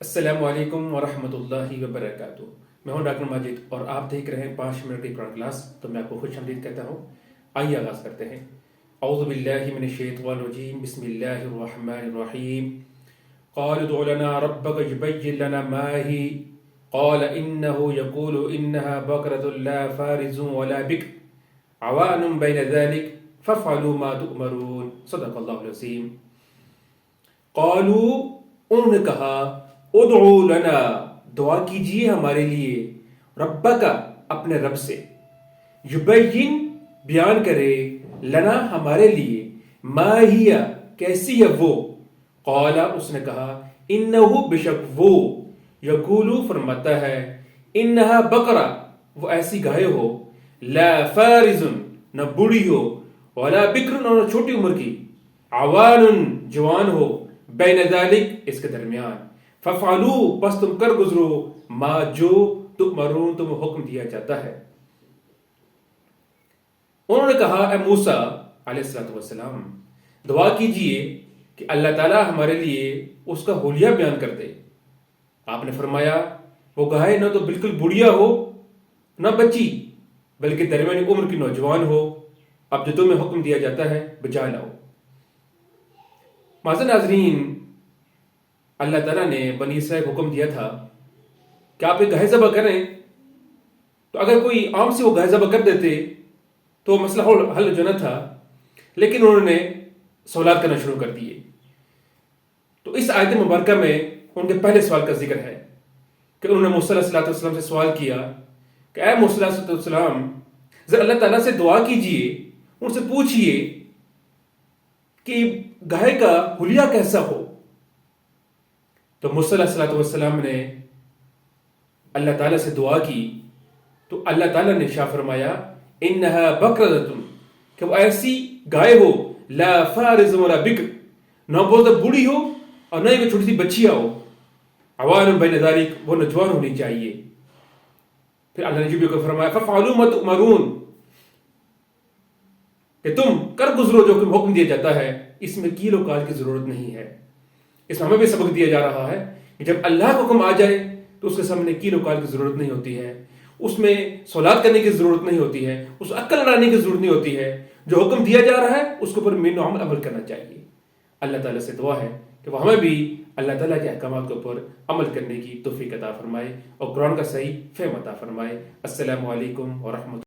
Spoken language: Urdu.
السلام علیکم ورحمۃ اللہ وبرکاتہ۔ میں ہوں ڈاکٹر ماجد اور آپ دیکھ رہے ہیں 5 منٹ کی قرآن کلاس۔ تو میں آپ کو خوش آمدید کہتا ہوں۔ آئیے آغاز کرتے ہیں۔ اعوذ باللہ من الشیطان الرجیم، بسم اللہ الرحمن الرحیم۔ قالوا ادع لنا ربك يبين لنا ما هي قال انه يقول انها بقرة لا فارز ولا بكر عوان بين ذلك فافعلوا ما تؤمرون۔ صدق اللہ العظیم۔ قالوا، انہوں نے کہا، ادعو لنا، دعا کیجئے ہمارے لیے، ربک، اپنے رب سے، یبین، بیان کرے، لنا، ہمارے لیے، ما ہی، کیسی ہے وہ، قال، اس نے کہا، انہو، بشک وہ، یقولو، فرماتا ہے، انہا بقرہ، وہ ایسی گائے ہو، لا فارز، نہ بوڑھی ہو، ولا بکر، نہ چھوٹی عمر کی، عوان، جوان ہو، بین ذالک، اس کے درمیان، ففعلوا، بس تم کر گزرو، ما، جو، تؤمرون، تم حکم دیا جاتا ہے۔ انہوں نے کہا، اے موسیٰ علیہ السلام، دعا کیجئے کہ اللہ تعالیٰ ہمارے لیے اس کا حلیہ بیان کر دے۔ آپ نے فرمایا، وہ گائے نہ تو بالکل بڑھیا ہو نہ بچی، بلکہ درمیانی عمر کی نوجوان ہو۔ اب جو تمہیں حکم دیا جاتا ہے بجا لاؤ۔ معزز ناظرین، اللہ تعالیٰ نے بنی اسرائیل کو حکم دیا تھا کہ آپ ایک گائے ذبح کریں، تو اگر کوئی عام سے وہ گائے ذبح کر دیتے تو مسئلہ حل جو نہ تھا، لیکن انہوں نے سوالات کرنا شروع کر دیے۔ تو اس آیت مبارکہ میں ان کے پہلے سوال کا ذکر ہے کہ انہوں نے موسیٰ علیہ السلام سے سوال کیا کہ اے موسیٰ علیہ السلام، ذرا اللہ تعالیٰ سے دعا کیجئے، ان سے پوچھئے کہ گائے کا حلیہ کیسا ہو۔ تو موسیٰ علیہ السلام نے اللہ تعالیٰ سے دعا کی تو اللہ تعالیٰ نے ارشاد فرمایا، انہا بقرۃ، کہ وہ ایسی گائے ہو، لا فارز ولا بکر، نہ بہت بوڑھی ہو اور نہ ہی چھوٹی سی بچیاں ہو، عوان بین ذالک، وہ نوجوان ہونی چاہیے۔ پھر اللہ نے جو بھی فرمایا، ففعلوا ما تؤمرون، کہ تم کر گزرو جو حکم دیا جاتا ہے۔ اس میں کیل و کال کی ضرورت نہیں ہے۔ اس میں ہمیں بھی سبق دیا جا رہا ہے کہ جب اللہ کا حکم آ جائے تو اس کے سامنے کیل و کال کی ضرورت نہیں ہوتی ہے، اس میں سوالات کرنے کی ضرورت نہیں ہوتی ہے، اس عقل لڑانے کی ضرورت نہیں ہوتی ہے۔ جو حکم دیا جا رہا ہے اس کے اوپر مین و عمل کرنا چاہیے۔ اللہ تعالیٰ سے دعا ہے کہ وہ ہمیں بھی اللہ تعالیٰ کے احکامات کے اوپر عمل کرنے کی توفیق عطا فرمائے اور قرآن کا صحیح فہم عطا فرمائے۔ السلام علیکم ورحمۃ اللہ۔